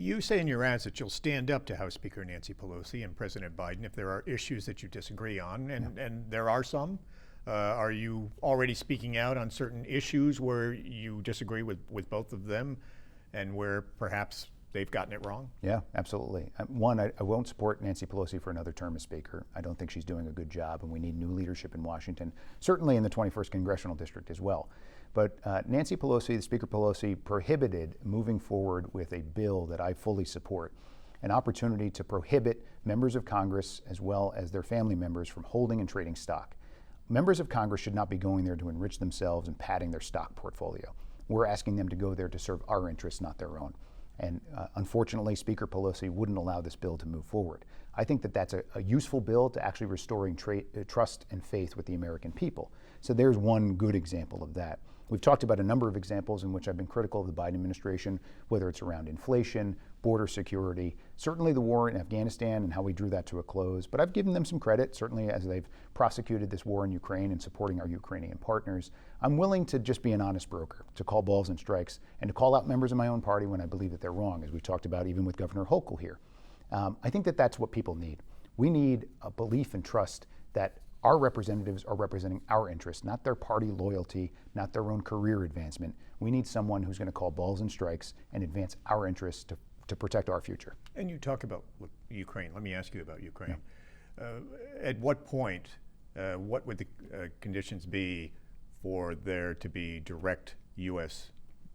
You say in your ads that you'll stand up to House Speaker Nancy Pelosi and President Biden if there are issues that you disagree on, and there are some. Are you already speaking out on certain issues where you disagree with both of them and where perhaps they've gotten it wrong? Yeah, absolutely. One, I won't support Nancy Pelosi for another term as Speaker. I don't think she's doing a good job, and we need new leadership in Washington, certainly in the 21st Congressional District as well. But Nancy Pelosi, Speaker Pelosi, prohibited moving forward with a bill that I fully support, an opportunity to prohibit members of Congress as well as their family members from holding and trading stock. Members of Congress should not be going there to enrich themselves and padding their stock portfolio. We're asking them to go there to serve our interests, not their own. And unfortunately, Speaker Pelosi wouldn't allow this bill to move forward. I think that that's a useful bill to actually restoring trust and faith with the American people. So there's one good example of that. We've talked about a number of examples in which I've been critical of the Biden administration, whether it's around inflation, border security, certainly the war in Afghanistan and how we drew that to a close. But I've given them some credit, certainly as they've prosecuted this war in Ukraine and supporting our Ukrainian partners. I'm willing to just be an honest broker, to call balls and strikes, and to call out members of my own party when I believe that they're wrong, as we've talked about even with Governor Hochul here. I think that that's what people need. We need a belief and trust that our representatives are representing our interests, not their party loyalty, not their own career advancement. We need someone who's going to call balls and strikes and advance our interests to protect our future. And you talk about Ukraine. Let me ask you about Ukraine. Yeah. At what point, what would the conditions be for there to be direct U.S.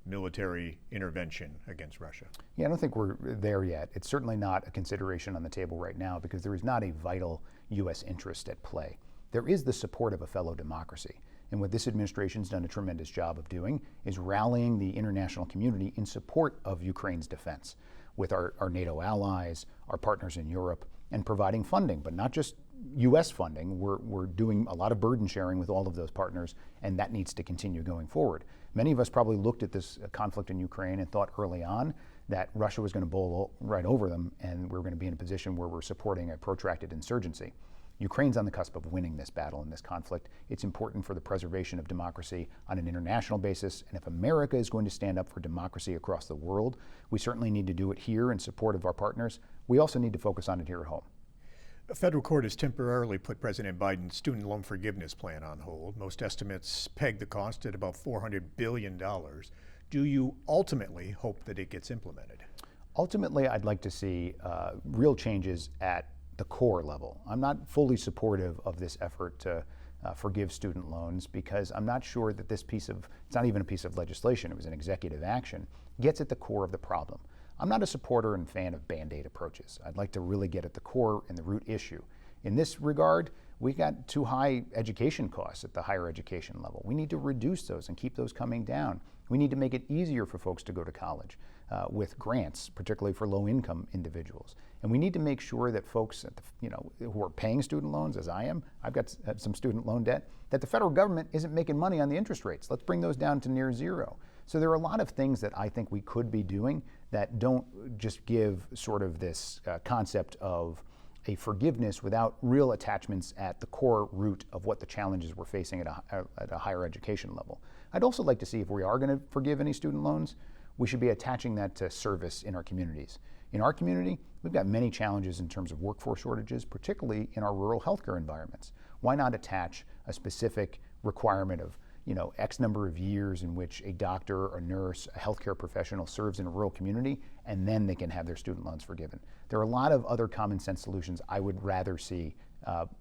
military intervention against Russia? Yeah, I don't think we're there yet. It's certainly not a consideration on the table right now because there is not a vital U.S. interest at play. There is the support of a fellow democracy. And what this administration's done a tremendous job of doing is rallying the international community in support of Ukraine's defense with our NATO allies, our partners in Europe, and providing funding, but not just U.S. funding. We're doing a lot of burden sharing with all of those partners, and that needs to continue going forward. Many of us probably looked at this conflict in Ukraine and thought early on that Russia was going to bowl right over them, and we're going to be in a position where we're supporting a protracted insurgency. Ukraine's on the cusp of winning this battle and this conflict. It's important for the preservation of democracy on an international basis, and if America is going to stand up for democracy across the world, we certainly need to do it here in support of our partners. We also need to focus on it here at home. A federal court has temporarily put President Biden's student loan forgiveness plan on hold. Most estimates peg the cost at about $400 billion. Do you ultimately hope that it gets implemented? Ultimately, I'd like to see real changes at the core level. I'm not fully supportive of this effort to forgive student loans because I'm not sure that this it's not even a piece of legislation, it was an executive action, gets at the core of the problem. I'm not a supporter and fan of Band-Aid approaches. I'd like to really get at the core and the root issue. In this regard, we got too high education costs at the higher education level. We need to reduce those and keep those coming down. We need to make it easier for folks to go to college with grants, particularly for low-income individuals. And we need to make sure that folks who are paying student loans, as I am, I've got some student loan debt, that the federal government isn't making money on the interest rates. Let's bring those down to near zero. So there are a lot of things that I think we could be doing that don't just give sort of this concept of a forgiveness without real attachments at the core root of what the challenges we're facing at a higher education level. I'd also like to see if we are going to forgive any student loans, we should be attaching that to service in our communities. In our community, we've got many challenges in terms of workforce shortages, particularly in our rural healthcare environments. Why not attach a specific requirement of X number of years in which a doctor or nurse, a healthcare professional serves in a rural community, and then they can have their student loans forgiven. There are a lot of other common sense solutions I would rather see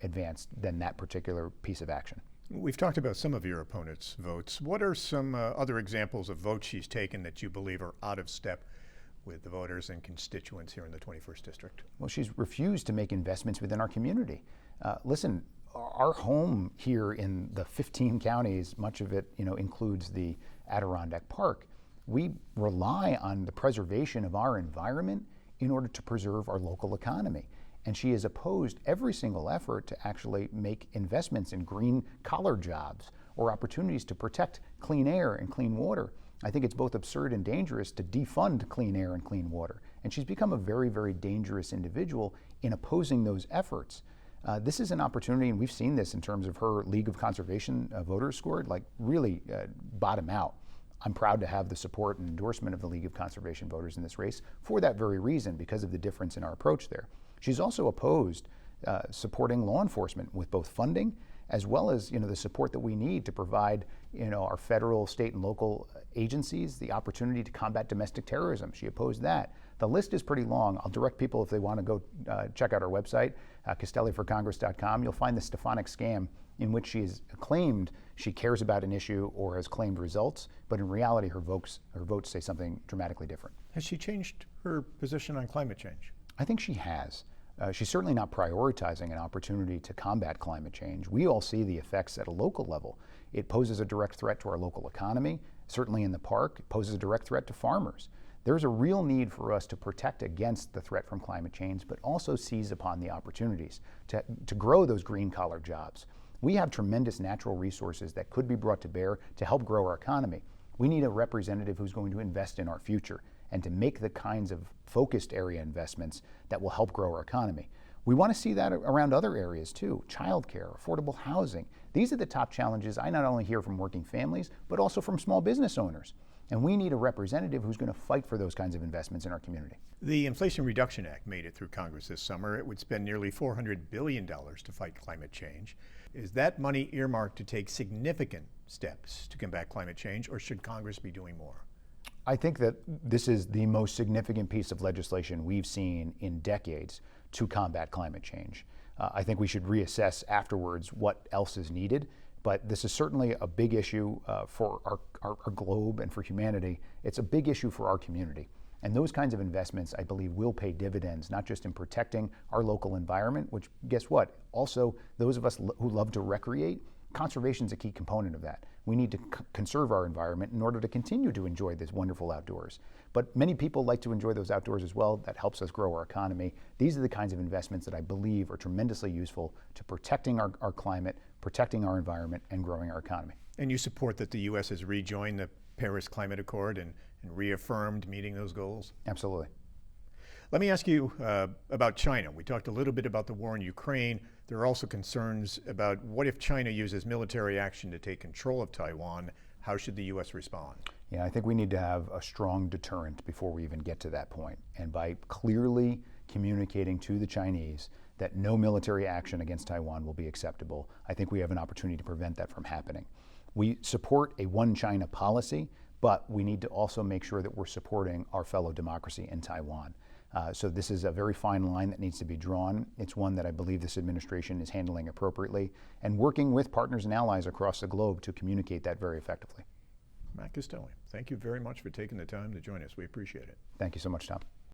advanced than that particular piece of action. We've talked about some of your opponent's votes. What are some other examples of votes she's taken that you believe are out of step with the voters and constituents here in the 21st District? Well, she's refused to make investments within our community. Listen, our home here in the 15 counties, much of it includes the Adirondack Park. We rely on the preservation of our environment in order to preserve our local economy. And she has opposed every single effort to actually make investments in green collar jobs or opportunities to protect clean air and clean water. I think it's both absurd and dangerous to defund clean air and clean water. And she's become a very, very dangerous individual in opposing those efforts. This is an opportunity, and we've seen this in terms of her League of Conservation voters score, really bottom out. I'm proud to have the support and endorsement of the League of Conservation Voters in this race for that very reason, because of the difference in our approach there. She's also opposed supporting law enforcement with both funding as well as the support that we need to provide our federal, state, and local agencies the opportunity to combat domestic terrorism. She opposed that. The list is pretty long. I'll direct people, if they want to go check out our website, castelliforcongress.com. You'll find the Stefanik scam, in which she has claimed she cares about an issue or has claimed results, but in reality her votes say something dramatically different. Has she changed her position on climate change? I think she has. She's certainly not prioritizing an opportunity to combat climate change. We all see the effects at a local level. It poses a direct threat to our local economy, certainly in the park. It poses a direct threat to farmers. There's a real need for us to protect against the threat from climate change, but also seize upon the opportunities to grow those green-collar jobs. We have tremendous natural resources that could be brought to bear to help grow our economy. We need a representative who's going to invest in our future and to make the kinds of focused area investments that will help grow our economy. We want to see that around other areas too: childcare, affordable housing. These are the top challenges I not only hear from working families, but also from small business owners. And we need a representative who's going to fight for those kinds of investments in our community. The Inflation Reduction Act made it through Congress this summer. It would spend nearly $400 billion to fight climate change. Is that money earmarked to take significant steps to combat climate change, or should Congress be doing more? I think that this is the most significant piece of legislation we've seen in decades to combat climate change. I think we should reassess afterwards what else is needed, but this is certainly a big issue for our globe and for humanity. It's a big issue for our community. And those kinds of investments, I believe, will pay dividends, not just in protecting our local environment, which, guess what? Also, those of us who love to recreate, conservation is a key component of that. We need to conserve our environment in order to continue to enjoy this wonderful outdoors. But many people like to enjoy those outdoors as well. That helps us grow our economy. These are the kinds of investments that I believe are tremendously useful to protecting our climate, protecting our environment, and growing our economy. And you support that the U.S. has rejoined the Paris Climate Accord and reaffirmed meeting those goals? Absolutely. Let me ask you about China. We talked a little bit about the war in Ukraine. There are also concerns about what if China uses military action to take control of Taiwan? How should the U.S. respond? Yeah, I think we need to have a strong deterrent before we even get to that point. And by clearly communicating to the Chinese that no military action against Taiwan will be acceptable, I think we have an opportunity to prevent that from happening. We support a one China policy, but we need to also make sure that we're supporting our fellow democracy in Taiwan. So this is a very fine line that needs to be drawn. It's one that I believe this administration is handling appropriately and working with partners and allies across the globe to communicate that very effectively. Matt Castelli, thank you very much for taking the time to join us. We appreciate it. Thank you so much, Tom.